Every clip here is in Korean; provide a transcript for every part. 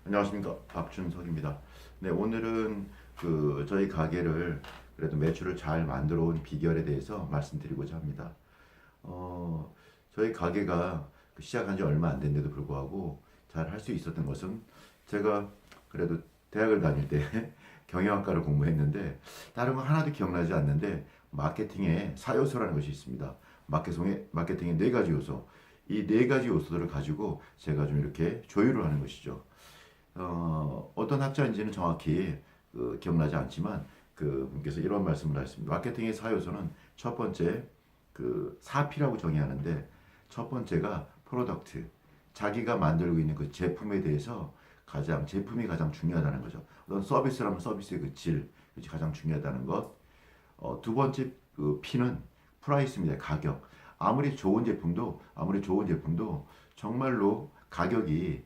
안녕하십니까, 박준석입니다. 네, 오늘은 저희 가게를 그래도 매출을 잘 만들어 온 비결에 대해서 말씀드리고자 합니다. 어, 저희 가게가 시작한 지 얼마 안 됐는데도 불구하고 잘 할 수 있었던 것은, 제가 그래도 대학을 다닐 때 경영학과를 공부했는데 다른 거 하나도 기억나지 않는데, 마케팅의 4요소라는 것이 있습니다. 마케팅의 네 가지 요소. 이 네 가지 요소들을 가지고 제가 좀 이렇게 조율을 하는 것이죠. 어떤 학자인지는 정확히 기억나지 않지만 그 분께서 이런 말씀을 하셨습니다. 마케팅의 4요소는 첫 번째 4P라고 정의하는데, 첫 번째가 프로덕트, 자기가 만들고 있는 그 제품에 대해서 제품이 가장 중요하다는 거죠. 어떤 서비스라면 서비스의 그 질, 그것이 가장 중요하다는 것. 두 번째 P는 프라이스입니다. 가격. 아무리 좋은 제품도 정말로 가격이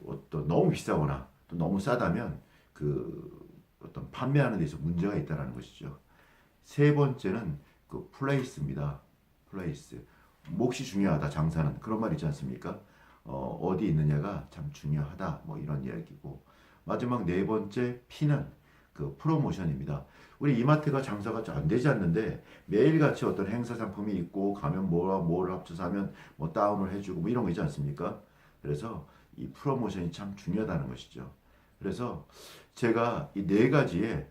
어떤 너무 비싸거나 또 너무 싸다면 어떤 판매하는 데서 문제가 있다는 것이죠. 세 번째는 플레이스입니다. 플레이스. 몫이 중요하다, 장사는. 그런 말 있지 않습니까? 어디 있느냐가 참 중요하다. 뭐 이런 이야기고. 마지막 네 번째 P는 프로모션입니다. 우리 이마트가 장사가 안 되지 않는데 매일같이 어떤 행사 상품이 있고, 가면 뭐와 뭘 합쳐서 하면 뭐 다운을 해주고 뭐 이런 거 있지 않습니까? 그래서 이 프로모션이 참 중요하다는 것이죠. 그래서 제가 이 네 가지의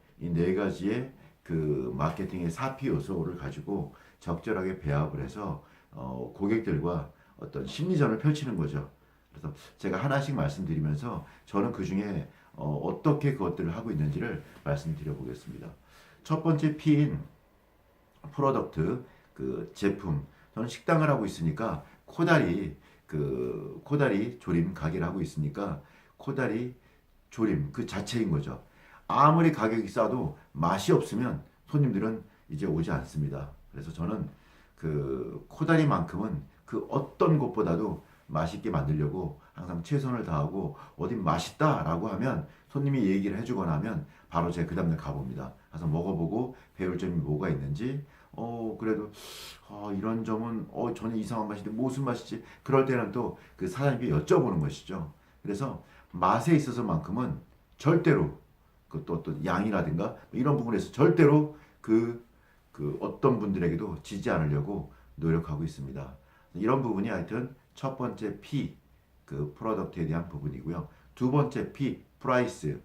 마케팅의 4P 요소를 가지고 적절하게 배합을 해서 고객들과 어떤 심리전을 펼치는 거죠. 그래서 제가 하나씩 말씀드리면서 저는 그 중에 어떻게 그것들을 하고 있는지를 말씀드려 보겠습니다. 첫 번째 P인 프로덕트, 제품. 저는 식당을 하고 있으니까 코다리 조림 가게를 하고 있으니까 코다리 조림 그 자체인 거죠. 아무리 가격이 싸도 맛이 없으면 손님들은 이제 오지 않습니다. 그래서 저는 코다리만큼은 그 어떤 것보다도 맛있게 만들려고 항상 최선을 다하고, 어디 맛있다라고 하면 손님이 얘기를 해주거나 하면 바로 제가 그 다음날 가봅니다. 가서 먹어보고 배울 점이 뭐가 있는지, 그래도 이런 점은 전혀 이상한 맛인데 무슨 맛이지? 그럴 때는 또 그 사장님께 여쭤보는 것이죠. 그래서 맛에 있어서만큼은 절대로 또 어떤 양이라든가 뭐 이런 부분에서 절대로 어떤 분들에게도 지지 않으려고 노력하고 있습니다. 이런 부분이 하여튼 첫 번째 P, 프로덕트에 대한 부분이고요. 두 번째 P, 프라이스.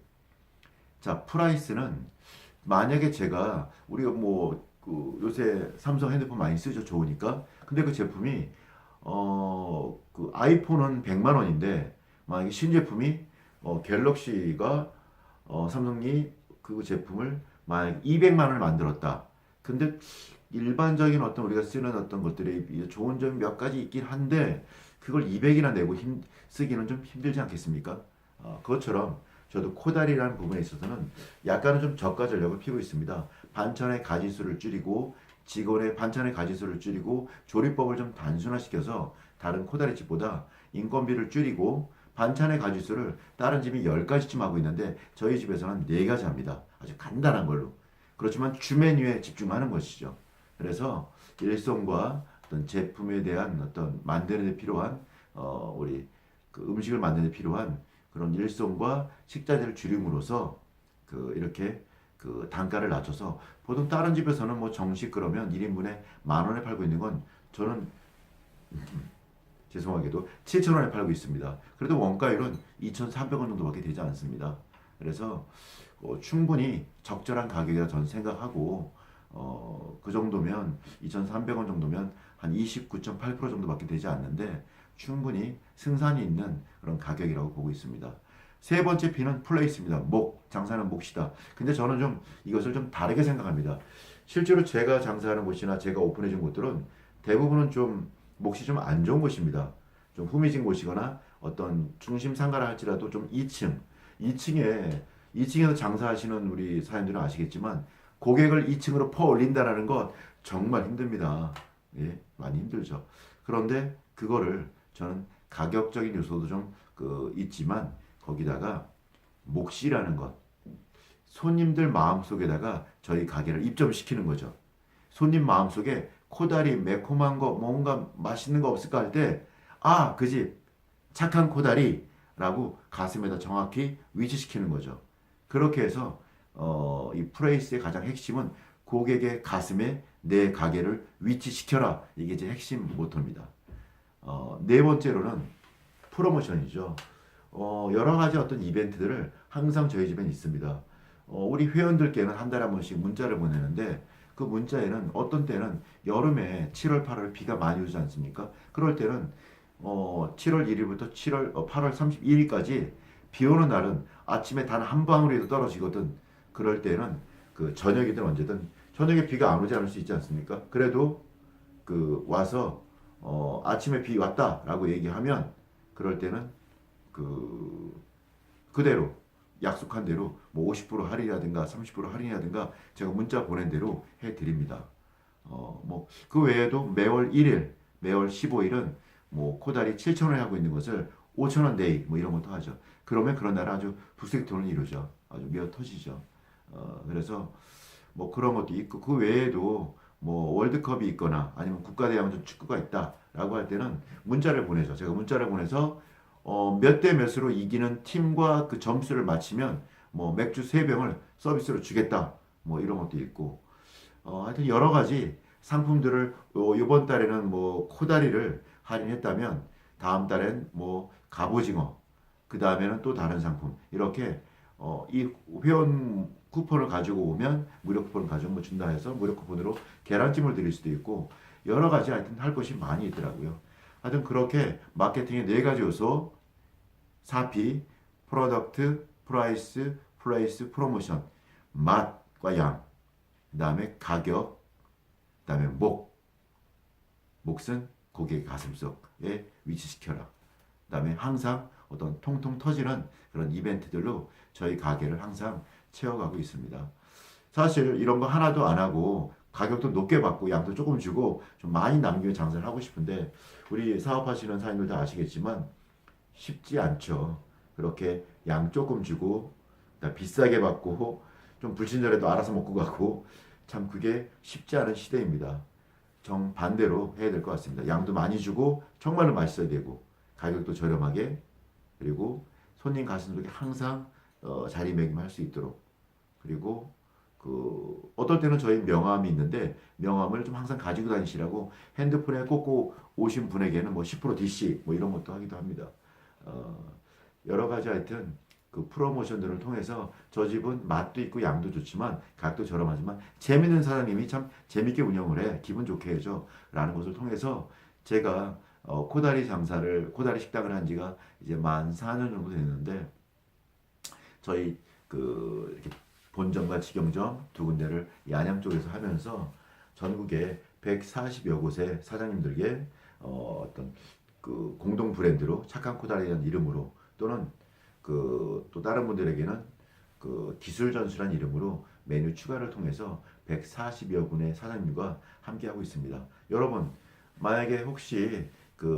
자, 프라이스는 만약에 우리가 요새 삼성 핸드폰 많이 쓰죠, 좋으니까. 근데 그 제품이 아이폰은 100만 원인데 만약에 신제품이 갤럭시가 삼성이 그 제품을 만약 200만 원을 만들었다. 근데 일반적인 어떤 우리가 쓰는 어떤 것들이 좋은 점이 몇 가지 있긴 한데 그걸 200이나 내고 쓰기는 좀 힘들지 않겠습니까? 그것처럼 저도 코다리라는 부분에 있어서는 약간은 좀 저가 전략을 피고 있습니다. 반찬의 가짓수를 줄이고, 직원의 반찬의 가짓수를 줄이고, 조리법을 좀 단순화시켜서 다른 코다리집보다 인건비를 줄이고, 반찬의 가짓수를 다른 집이 10가지쯤 하고 있는데 저희 집에서는 4가지 합니다. 아주 간단한 걸로. 그렇지만 주 메뉴에 집중하는 것이죠. 그래서 일손과 어떤 제품에 대한 어떤 만드는 데 필요한 우리 음식을 만드는 데 필요한 그런 일손과 식자재를 줄임으로써 이렇게 단가를 낮춰서, 보통 다른 집에서는 뭐 정식 그러면 1인분에 10,000원에 팔고 있는 건 저는 죄송하게도 7,000원에 팔고 있습니다. 그래도 원가율은 2,300원 정도밖에 되지 않습니다. 그래서 충분히 적절한 가격이라 저는 생각하고, 그 정도면 2,300원 정도면 한 29.8% 정도밖에 되지 않는데 충분히 승산이 있는 그런 가격이라고 보고 있습니다. 세 번째 P는 플레이스입니다. 장사는 몫이다. 근데 저는 좀 이것을 좀 다르게 생각합니다. 실제로 제가 장사하는 곳이나 제가 오픈해 준 곳들은 대부분은 좀 몫이 좀 안 좋은 곳입니다. 좀 후미진 곳이거나 어떤 중심 상가라 할지라도 좀 2층에서 장사하시는 우리 사장님들은 아시겠지만 고객을 2층으로 퍼 올린다라는 것 정말 힘듭니다. 예, 많이 힘들죠. 그런데 그거를 저는 가격적인 요소도 좀 있지만 거기다가 몫이라는 것, 손님들 마음속에다가 저희 가게를 입점시키는 거죠. 손님 마음속에 코다리 매콤한 거 뭔가 맛있는 거 없을까 할 때, 그 집 착한 코다리 라고 가슴에다 정확히 위치시키는 거죠. 그렇게 해서 이 프레이스의 가장 핵심은 고객의 가슴에 내 가게를 위치시켜라. 이게 제 핵심 모토입니다. 네 번째로는 프로모션이죠. 여러 가지 어떤 이벤트들을 항상 저희 집엔 있습니다. 우리 회원들께는 한 달에 한 번씩 문자를 보내는데 그 문자에는 어떤 때는 여름에 7월, 8월 비가 많이 오지 않습니까? 그럴 때는 7월 1일부터 8월 31일까지 비 오는 날은 아침에 단 한 방울이라도 떨어지거든. 그럴 때는 그 저녁이든 언제든 저녁에 비가 안 오지 않을 수 있지 않습니까? 그래도 그 와서 아침에 비 왔다라고 얘기하면 그럴 때는 그대로 약속한 대로 뭐 50% 할인이라든가 30% 할인이라든가 제가 문자 보낸 대로 해드립니다. 뭐 그 외에도 매월 1일, 매월 15일은 뭐 코다리 7,000원에 하고 있는 것을 5,000원 데이 뭐 이런 것도 하죠. 그러면 그런 날은 아주 북색돈을 이루죠. 아주 미어 터지죠. 그래서 뭐 그런 것도 있고 그 외에도 뭐 월드컵이 있거나 아니면 국가대항전 축구가 있다라고 할 때는 문자를 보내죠. 제가 문자를 보내서 몇 대 몇으로 이기는 팀과 그 점수를 맞히면 뭐 맥주 3병을 서비스로 주겠다. 뭐 이런 것도 있고 하여튼 여러 가지 상품들을 이번 달에는 뭐 코다리를 할인했다면 다음 달엔 뭐 갑오징어 그 다음에는 또 다른 상품 이렇게 이 회원 쿠폰을 가지고 오면 무료 쿠폰을 가지고 뭐 준다 해서 무료 쿠폰으로 계란찜을 드릴 수도 있고 여러 가지 하여튼 할 것이 많이 있더라고요. 하여튼 그렇게 마케팅의 네 가지 요소 4P 프로덕트, 프라이스, 플레이스, 프로모션 맛과 양 그 다음에 가격 그 다음에 몫은 고객의 가슴속에 위치시켜라. 그 다음에 항상 어떤 통통 터지는 그런 이벤트들로 저희 가게를 항상 채워가고 있습니다. 사실 이런 거 하나도 안 하고 가격도 높게 받고 양도 조금 주고 좀 많이 남기고 장사를 하고 싶은데 우리 사업하시는 사장님들도 아시겠지만 쉽지 않죠. 그렇게 양 조금 주고 비싸게 받고 좀 불친절해도 알아서 먹고 가고 참 그게 쉽지 않은 시대입니다. 정반대로 해야 될 것 같습니다. 양도 많이 주고 정말로 맛있어야 되고 가격도 저렴하게 그리고 손님 가슴속에 항상 자리매김할 수 있도록 그리고 어떨 때는 저희 명함이 있는데 명함을 좀 항상 가지고 다니시라고 핸드폰에 꽂고 오신 분에게는 뭐 10% DC 뭐 이런 것도 하기도 합니다. 여러 가지 하여튼 그 프로모션들을 통해서 저 집은 맛도 있고 양도 좋지만 가격도 저렴하지만 재밌는 사장님이 참 재밌게 운영을 해 기분 좋게 해줘 라는 것을 통해서 제가 코다리 식당을 한 지가 이제 만 4년 정도 됐는데 저희 이렇게 본점과 직영점 두 군데를 양양 쪽에서 하면서 전국에 140여 곳의 사장님들께 어떤 그 공동 브랜드로 착한 코다리라는 이름으로 또는 또 다른 분들에게는 그 기술 전수란 이름으로 메뉴 추가를 통해서 140여 분의 사장님과 함께하고 있습니다. 여러분 만약에 혹시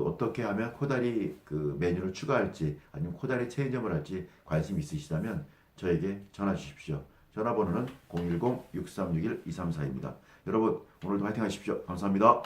어떻게 하면 코다리 메뉴를 추가할지 아니면 코다리 체인점을 할지 관심 있으시다면 저에게 전화 주십시오. 전화번호는 010-6361-2342입니다. 여러분 오늘도 화이팅 하십시오. 감사합니다.